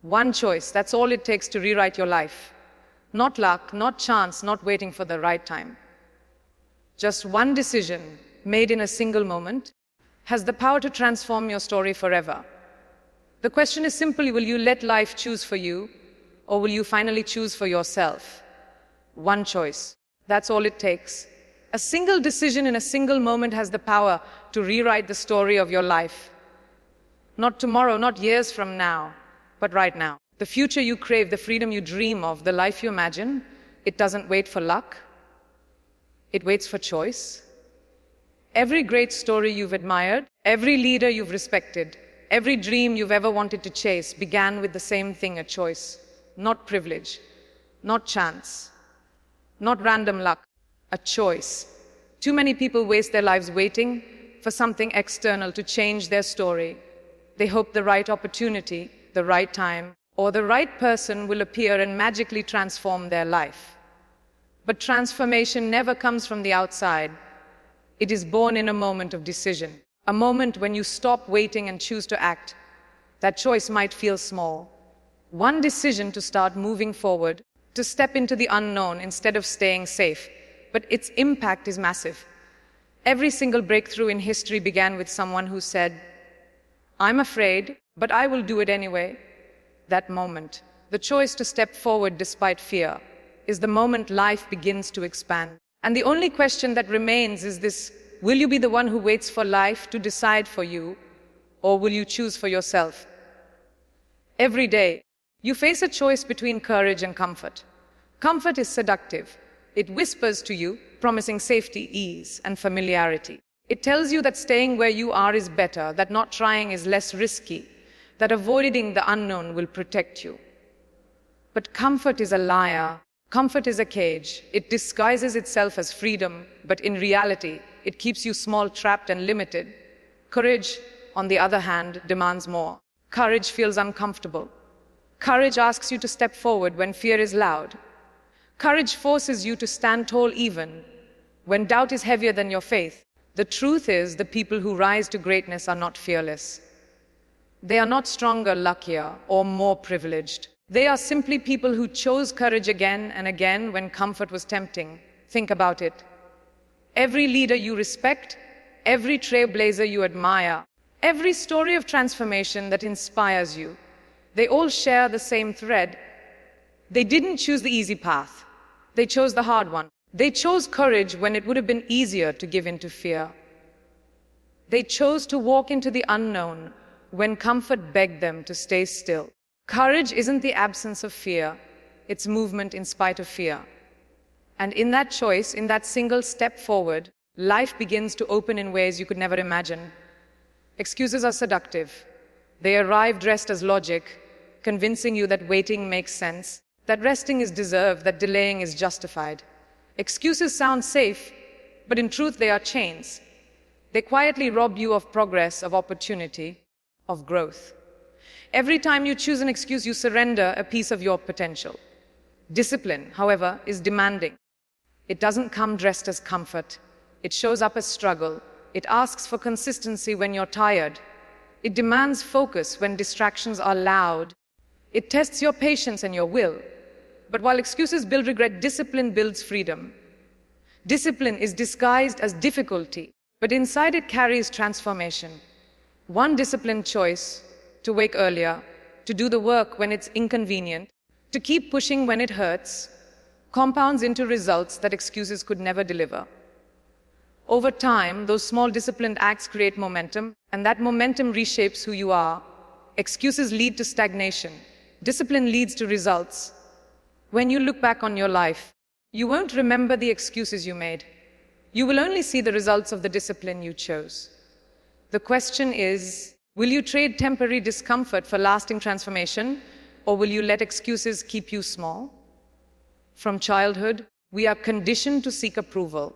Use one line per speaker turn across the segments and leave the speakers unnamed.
One choice, that's all it takes to rewrite your life. Not luck, not chance, not waiting for the right time. Just one decision made in a single moment has the power to transform your story forever. The question is simply, will you let life choose for you, or will you finally choose for yourself? One choice. That's all it takes. A single decision in a single moment has the power to rewrite the story of your life. Not tomorrow, not years from now, but right now. The future you crave, the freedom you dream of, the life you imagine, it doesn't wait for luck. It waits for choice. Every great story you've admired, every leader you've respected, every dream you've ever wanted to chase began with the same thing, a choice. Not privilege, not chance, not random luck, a choice. Too many people waste their lives waiting for something external to change their story. They hope the right opportunity, the right time, or the right person will appear and magically transform their life. But transformation never comes from the outside. It is born in a moment of decision, a moment when you stop waiting and choose to act. That choice might feel small. One decision to start moving forward, to step into the unknown instead of staying safe. But its impact is massive. Every single breakthrough in history began with someone who said, "I'm afraid, but I will do it anyway." That moment, the choice to step forward despite fear, is the moment life begins to expand. And the only question that remains is this: will you be the one who waits for life to decide for you, or will you choose for yourself? Every day, you face a choice between courage and comfort. Comfort is seductive. It whispers to you, promising safety, ease, and familiarity. It tells you that staying where you are is better, that not trying is less risky, that avoiding the unknown will protect you. But comfort is a liar. Comfort is a cage. It disguises itself as freedom, but in reality, it keeps you small, trapped, and limited. Courage, on the other hand, demands more. Courage feels uncomfortable. Courage asks you to step forward when fear is loud. Courage forces you to stand tall even when doubt is heavier than your faith. The truth is, the people who rise to greatness are not fearless. They are not stronger, luckier, or more privileged. They are simply people who chose courage again and again when comfort was tempting. Think about it. Every leader you respect, every trailblazer you admire, every story of transformation that inspires you, they all share the same thread. They didn't choose the easy path. They chose the hard one. They chose courage when it would have been easier to give in to fear. They chose to walk into the unknown when comfort begged them to stay still. Courage isn't the absence of fear, it's movement in spite of fear. And in that choice, in that single step forward, life begins to open in ways you could never imagine. Excuses are seductive. They arrive dressed as logic, convincing you that waiting makes sense, that resting is deserved, that delaying is justified. Excuses sound safe, but in truth they are chains. They quietly rob you of progress, of opportunity, of growth. Every time you choose an excuse, you surrender a piece of your potential. Discipline, however, is demanding. It doesn't come dressed as comfort. It shows up as struggle. It asks for consistency when you're tired. It demands focus when distractions are loud. It tests your patience and your will. But while excuses build regret, discipline builds freedom. Discipline is disguised as difficulty, but inside it carries transformation. One disciplined choice: to wake earlier, to do the work when it's inconvenient, to keep pushing when it hurts, compounds into results that excuses could never deliver. Over time, those small disciplined acts create momentum, and that momentum reshapes who you are. Excuses lead to stagnation. Discipline leads to results. When you look back on your life, you won't remember the excuses you made. You will only see the results of the discipline you chose. The question is, will you trade temporary discomfort for lasting transformation, or will you let excuses keep you small? From childhood, we are conditioned to seek approval.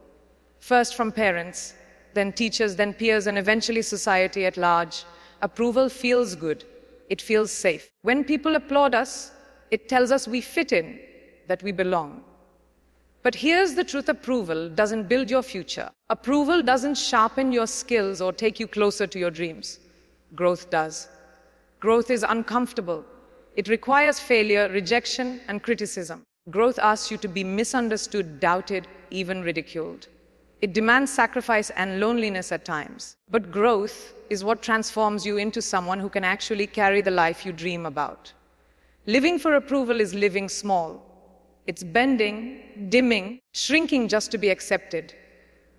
First from parents, then teachers, then peers, and eventually society at large. Approval feels good. It feels safe. When people applaud us, it tells us we fit in, that we belong. But here's the truth: approval doesn't build your future. Approval doesn't sharpen your skills or take you closer to your dreams. Growth does. Growth is uncomfortable. It requires failure, rejection, and criticism. Growth asks you to be misunderstood, doubted, even ridiculed. It demands sacrifice and loneliness at times. But growth is what transforms you into someone who can actually carry the life you dream about. Living for approval is living small. It's bending, dimming, shrinking just to be accepted.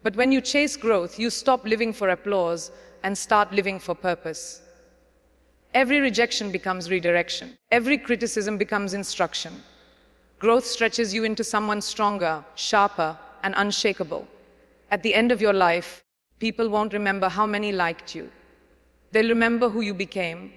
But when you chase growth, you stop living for applause and start living for purpose. Every rejection becomes redirection. Every criticism becomes instruction. Growth stretches you into someone stronger, sharper, and unshakable. At the end of your life, people won't remember how many liked you. They'll remember who you became.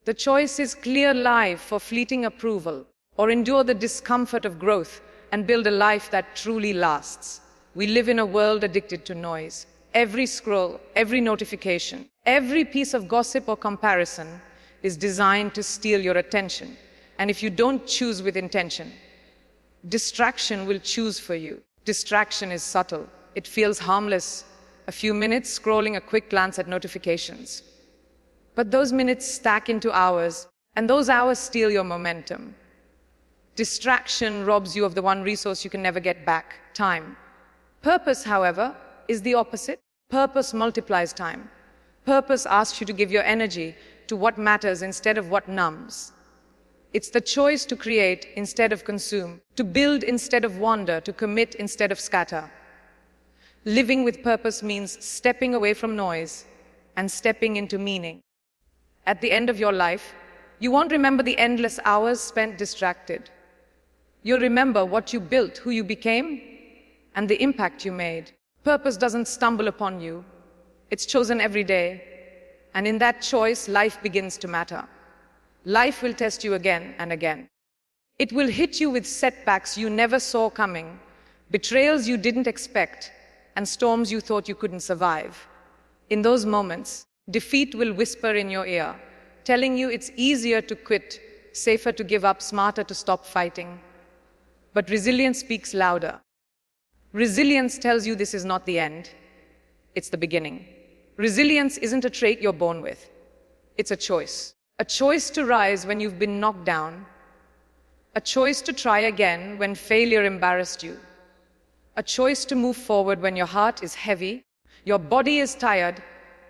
The choice is clear: life for fleeting approval, or endure the discomfort of growth and build a life that truly lasts. We live in a world addicted to noise. Every scroll, every notification, every piece of gossip or comparison is designed to steal your attention. And if you don't choose with intention, distraction will choose for you. Distraction is subtle. It feels harmless. A few minutes scrolling, a quick glance at notifications. But those minutes stack into hours, and those hours steal your momentum. Distraction robs you of the one resource you can never get back: time. Purpose, however, is the opposite. Purpose multiplies time. Purpose asks you to give your energy to what matters instead of what numbs. It's the choice to create instead of consume, to build instead of wander, to commit instead of scatter. Living with purpose means stepping away from noise and stepping into meaning. At the end of your life, you won't remember the endless hours spent distracted. You'll remember what you built, who you became, and the impact you made. Purpose doesn't stumble upon you. It's chosen every day. And in that choice, life begins to matter. Life will test you again and again. It will hit you with setbacks you never saw coming, betrayals you didn't expect, and storms you thought you couldn't survive. In those moments, defeat will whisper in your ear, telling you it's easier to quit, safer to give up, smarter to stop fighting. But resilience speaks louder. Resilience tells you this is not the end, it's the beginning. Resilience isn't a trait you're born with. It's a choice. A choice to rise when you've been knocked down. A choice to try again when failure embarrassed you. A choice to move forward when your heart is heavy, your body is tired,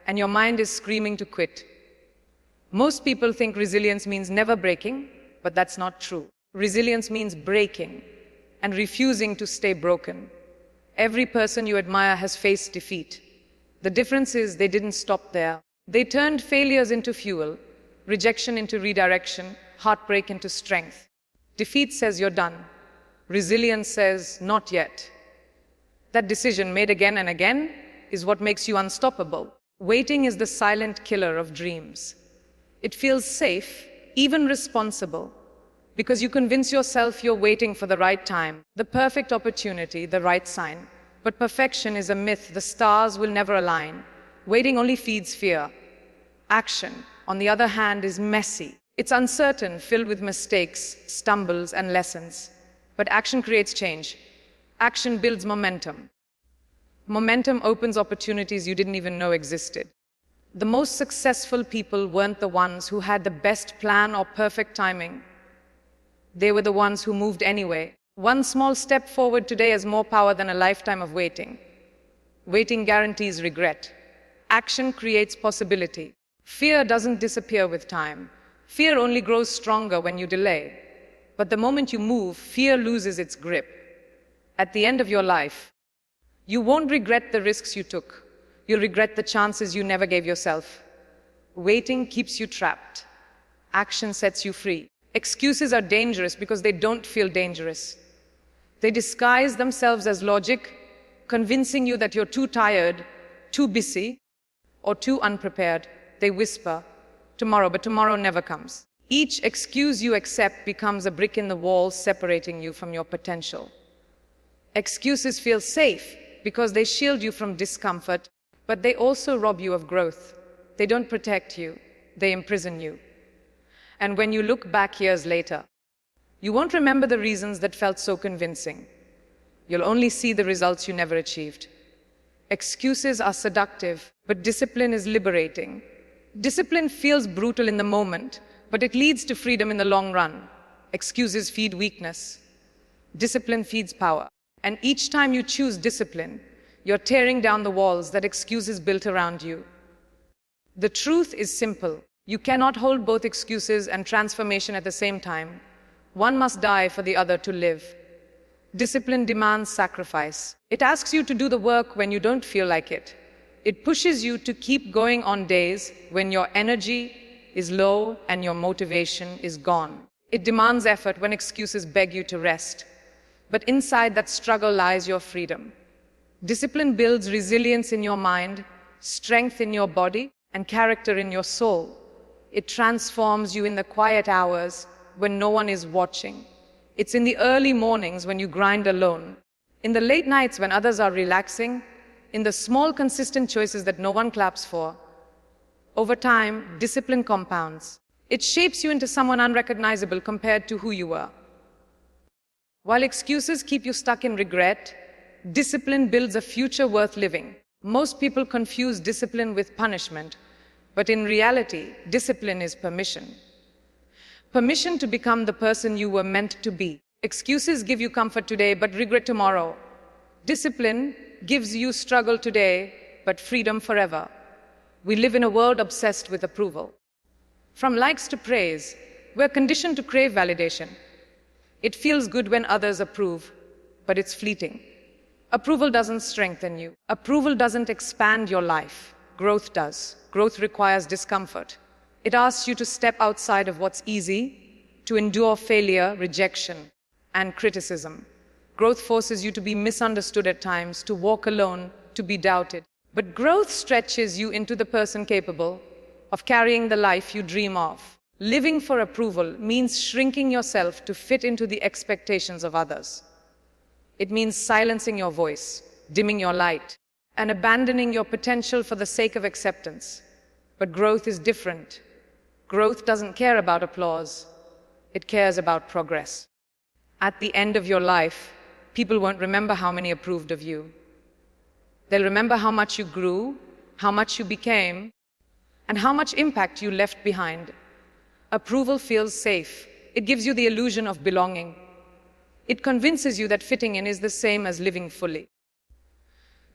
and your mind is screaming to quit. Most people think resilience means never breaking, but that's not true. Resilience means breaking and refusing to stay broken. Every person you admire has faced defeat. The difference is they didn't stop there. They turned failures into fuel, rejection into redirection, heartbreak into strength. Defeat says you're done. Resilience says not yet. That decision, made again and again, is what makes you unstoppable. Waiting is the silent killer of dreams. It feels safe, even responsible, because you convince yourself you're waiting for the right time, the perfect opportunity, the right sign. But perfection is a myth. The stars will never align. Waiting only feeds fear. Action, on the other hand, is messy. It's uncertain, filled with mistakes, stumbles, and lessons. But action creates change. Action builds momentum. Momentum opens opportunities you didn't even know existed. The most successful people weren't the ones who had the best plan or perfect timing. They were the ones who moved anyway. One small step forward today has more power than a lifetime of waiting. Waiting guarantees regret. Action creates possibility. Fear doesn't disappear with time. Fear only grows stronger when you delay. But the moment you move, fear loses its grip. At the end of your life, you won't regret the risks you took. You'll regret the chances you never gave yourself. Waiting keeps you trapped. Action sets you free. Excuses are dangerous because they don't feel dangerous. They disguise themselves as logic, convincing you that you're too tired, too busy, or too unprepared. They whisper, tomorrow, but tomorrow never comes. Each excuse you accept becomes a brick in the wall separating you from your potential. Excuses feel safe because they shield you from discomfort, but they also rob you of growth. They don't protect you, they imprison you. And when you look back years later, you won't remember the reasons that felt so convincing. You'll only see the results you never achieved. Excuses are seductive, but discipline is liberating. Discipline feels brutal in the moment, but it leads to freedom in the long run. Excuses feed weakness. Discipline feeds power. And each time you choose discipline, you're tearing down the walls that excuses built around you. The truth is simple. You cannot hold both excuses and transformation at the same time. One must die for the other to live. Discipline demands sacrifice. It asks you to do the work when you don't feel like it. It pushes you to keep going on days when your energy is low and your motivation is gone. It demands effort when excuses beg you to rest. But inside that struggle lies your freedom. Discipline builds resilience in your mind, strength in your body, and character in your soul. It transforms you in the quiet hours when no one is watching. It's in the early mornings when you grind alone, in the late nights when others are relaxing, in the small consistent choices that no one claps for. Over time, discipline compounds. It shapes you into someone unrecognizable compared to who you were. While excuses keep you stuck in regret, discipline builds a future worth living. Most people confuse discipline with punishment, but in reality, discipline is permission. Permission to become the person you were meant to be. Excuses give you comfort today, but regret tomorrow. Discipline gives you struggle today, but freedom forever. We live in a world obsessed with approval. From likes to praise, we're conditioned to crave validation. It feels good when others approve, but it's fleeting. Approval doesn't strengthen you. Approval doesn't expand your life. Growth does. Growth requires discomfort. It asks you to step outside of what's easy, to endure failure, rejection, and criticism. Growth forces you to be misunderstood at times, to walk alone, to be doubted. But growth stretches you into the person capable of carrying the life you dream of. Living for approval means shrinking yourself to fit into the expectations of others. It means silencing your voice, dimming your light, and abandoning your potential for the sake of acceptance. But growth is different. Growth doesn't care about applause. It cares about progress. At the end of your life, people won't remember how many approved of you. They'll remember how much you grew, how much you became, and how much impact you left behind. Approval feels safe. It gives you the illusion of belonging. It convinces you that fitting in is the same as living fully.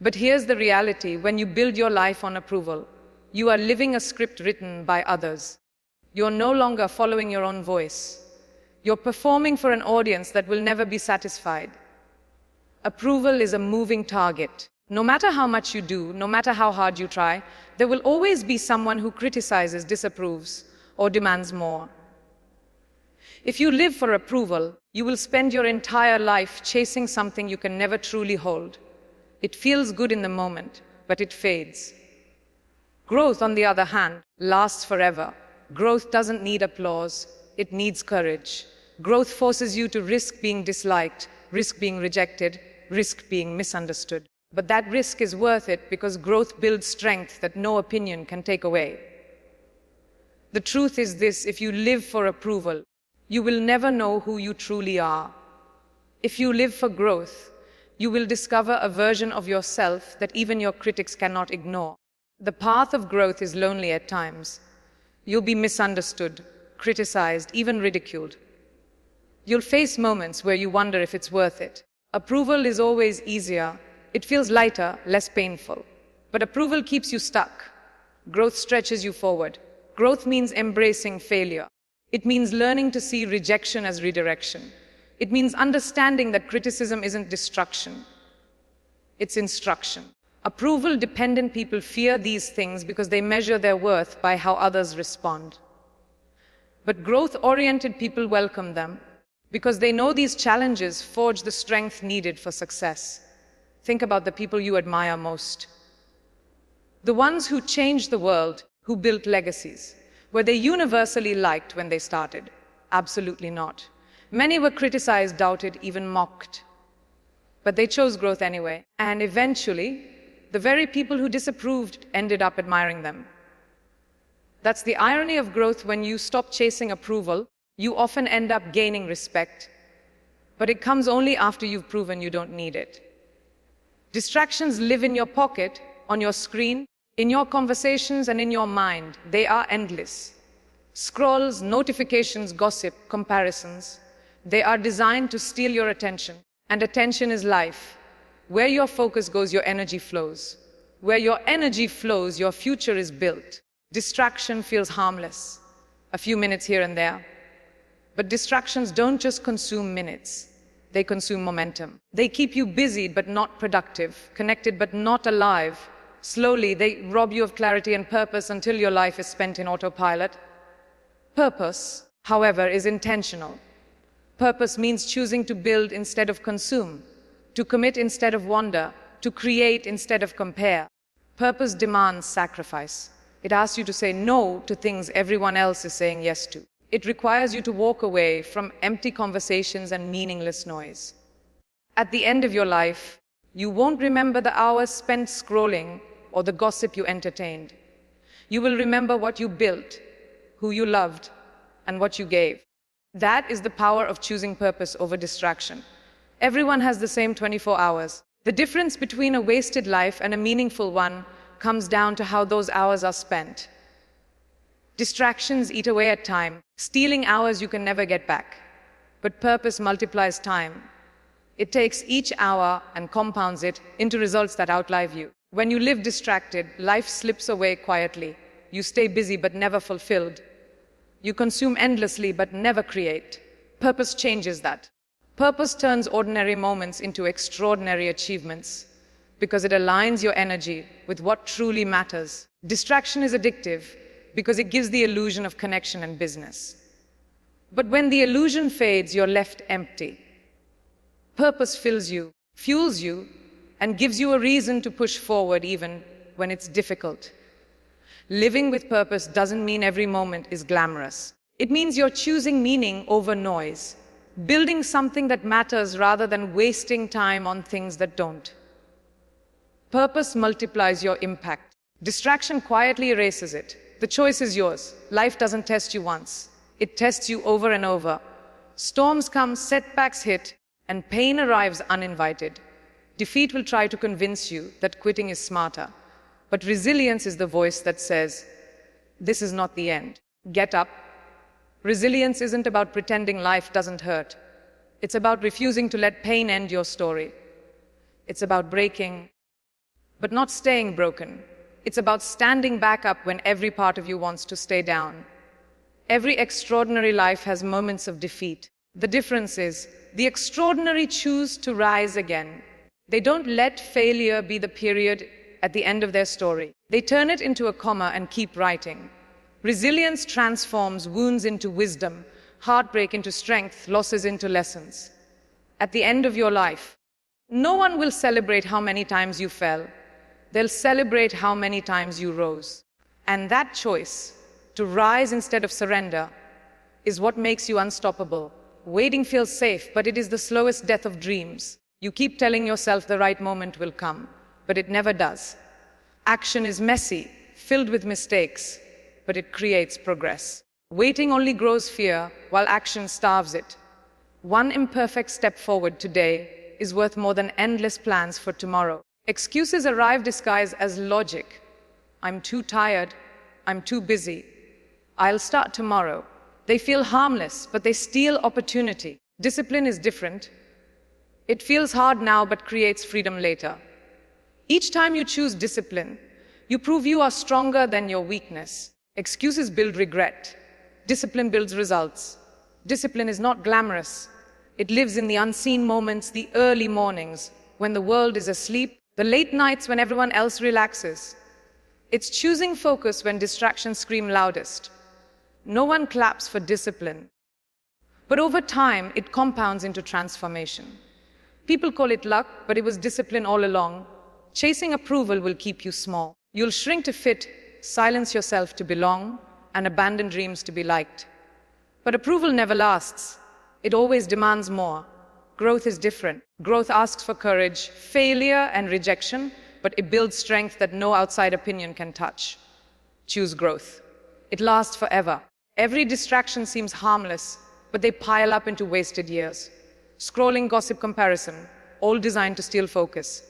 But here's the reality: when you build your life on approval, you are living a script written by others. You're no longer following your own voice. You're performing for an audience that will never be satisfied. Approval is a moving target. No matter how much you do, no matter how hard you try, there will always be someone who criticizes, disapproves, or demands more. If you live for approval, you will spend your entire life chasing something you can never truly hold. It feels good in the moment, but it fades. Growth, on the other hand, lasts forever. Growth doesn't need applause, it needs courage. Growth forces you to risk being disliked, risk being rejected, risk being misunderstood. But that risk is worth it because growth builds strength that no opinion can take away. The truth is this: if you live for approval, you will never know who you truly are. If you live for growth, you will discover a version of yourself that even your critics cannot ignore. The path of growth is lonely at times. You'll be misunderstood, criticized, even ridiculed. You'll face moments where you wonder if it's worth it. Approval is always easier. It feels lighter, less painful. But approval keeps you stuck. Growth stretches you forward. Growth means embracing failure. It means learning to see rejection as redirection. It means understanding that criticism isn't destruction. It's instruction. Approval-dependent people fear these things because they measure their worth by how others respond. But growth-oriented people welcome them because they know these challenges forge the strength needed for success. Think about the people you admire most. The ones who changed the world, who built legacies. Were they universally liked when they started? Absolutely not. Many were criticized, doubted, even mocked. But they chose growth anyway. And eventually, the very people who disapproved ended up admiring them. That's the irony of growth. When you stop chasing approval, you often end up gaining respect. But it comes only after you've proven you don't need it. Distractions live in your pocket, on your screen, in your conversations, and in your mind. They are endless. Scrolls, notifications, gossip, comparisons, they are designed to steal your attention. And attention is life. Where your focus goes, your energy flows. Where your energy flows, your future is built. Distraction feels harmless, a few minutes here and there. But distractions don't just consume minutes, they consume momentum. They keep you busy but not productive, connected but not alive. Slowly, they rob you of clarity and purpose until your life is spent in autopilot. Purpose, however, is intentional. Purpose means choosing to build instead of consume, to commit instead of wander, to create instead of compare. Purpose demands sacrifice. It asks you to say no to things everyone else is saying yes to. It requires you to walk away from empty conversations and meaningless noise. At the end of your life, you won't remember the hours spent scrolling or the gossip you entertained. You will remember what you built, who you loved, and what you gave. That is the power of choosing purpose over distraction. Everyone has the same 24 hours. The difference between a wasted life and a meaningful one comes down to how those hours are spent. Distractions eat away at time, stealing hours you can never get back. But purpose multiplies time. It takes each hour and compounds it into results that outlive you. When you live distracted, life slips away quietly. You stay busy but never fulfilled. You consume endlessly but never create. Purpose changes that. Purpose turns ordinary moments into extraordinary achievements because it aligns your energy with what truly matters. Distraction is addictive because it gives the illusion of connection and business. But when the illusion fades, you're left empty. Purpose fills you, fuels you, and gives you a reason to push forward even when it's difficult. Living with purpose doesn't mean every moment is glamorous. It means you're choosing meaning over noise, building something that matters rather than wasting time on things that don't. Purpose multiplies your impact. Distraction quietly erases it. The choice is yours. Life doesn't test you once. It tests you over and over. Storms come, setbacks hit, and pain arrives uninvited. Defeat will try to convince you that quitting is smarter. But resilience is the voice that says, this is not the end. Get up. Resilience isn't about pretending life doesn't hurt. It's about refusing to let pain end your story. It's about breaking, but not staying broken. It's about standing back up when every part of you wants to stay down. Every extraordinary life has moments of defeat. The difference is, the extraordinary choose to rise again. They don't let failure be the period at the end of their story. They turn it into a comma and keep writing. Resilience transforms wounds into wisdom, heartbreak into strength, losses into lessons. At the end of your life, no one will celebrate how many times you fell. They'll celebrate how many times you rose. And that choice, to rise instead of surrender, is what makes you unstoppable. Waiting feels safe, but it is the slowest death of dreams. You keep telling yourself the right moment will come, but it never does. Action is messy, filled with mistakes, but it creates progress. Waiting only grows fear, while action starves it. One imperfect step forward today is worth more than endless plans for tomorrow. Excuses arrive disguised as logic. I'm too tired. I'm too busy. I'll start tomorrow. They feel harmless, but they steal opportunity. Discipline is different. It feels hard now, but creates freedom later. Each time you choose discipline, you prove you are stronger than your weakness. Excuses build regret. Discipline builds results. Discipline is not glamorous. It lives in the unseen moments, the early mornings, when the world is asleep, the late nights when everyone else relaxes. It's choosing focus when distractions scream loudest. No one claps for discipline. But over time, it compounds into transformation. People call it luck, but it was discipline all along. Chasing approval will keep you small. You'll shrink to fit, silence yourself to belong, and abandon dreams to be liked. But approval never lasts. It always demands more. Growth is different. Growth asks for courage, failure, and rejection, but it builds strength that no outside opinion can touch. Choose growth. It lasts forever. Every distraction seems harmless, but they pile up into wasted years. Scrolling, gossip, comparison, all designed to steal focus.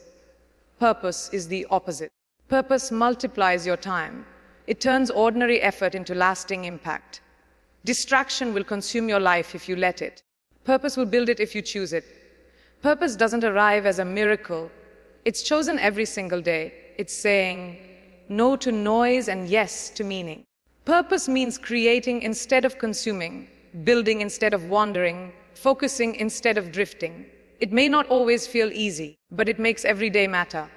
Purpose is the opposite. Purpose multiplies your time. It turns ordinary effort into lasting impact. Distraction will consume your life if you let it. Purpose will build it if you choose it. Purpose doesn't arrive as a miracle. It's chosen every single day. It's saying no to noise and yes to meaning. Purpose means creating instead of consuming, building instead of wandering, focusing instead of drifting. It may not always feel easy, but it makes every day matter.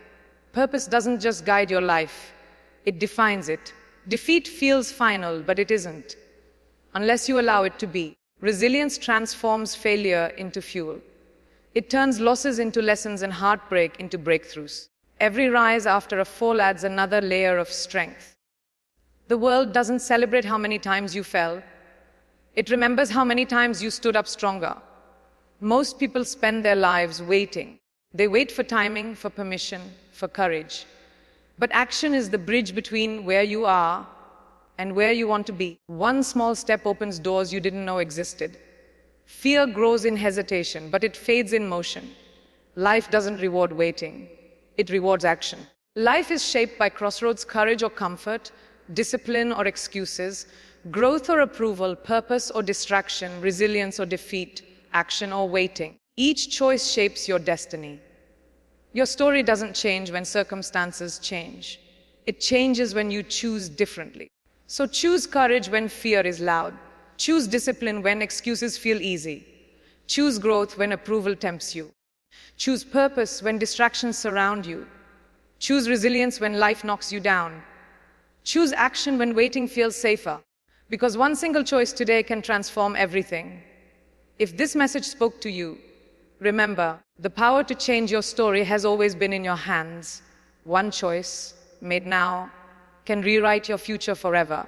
Purpose doesn't just guide your life, it defines it. Defeat feels final, but it isn't, unless you allow it to be. Resilience transforms failure into fuel. It turns losses into lessons and heartbreak into breakthroughs. Every rise after a fall adds another layer of strength. The world doesn't celebrate how many times you fell. It remembers how many times you stood up stronger. Most people spend their lives waiting. They wait for timing, for permission, for courage. But action is the bridge between where you are and where you want to be. One small step opens doors you didn't know existed. Fear grows in hesitation, but it fades in motion. Life doesn't reward waiting. It rewards action. Life is shaped by crossroads: courage or comfort, discipline or excuses, growth or approval, purpose or distraction, resilience or defeat, action or waiting. Each choice shapes your destiny. Your story doesn't change when circumstances change. It changes when you choose differently. So choose courage when fear is loud. Choose discipline when excuses feel easy. Choose growth when approval tempts you. Choose purpose when distractions surround you. Choose resilience when life knocks you down. Choose action when waiting feels safer. Because one single choice today can transform everything. If this message spoke to you, remember, the power to change your story has always been in your hands. One choice, made now, can rewrite your future forever.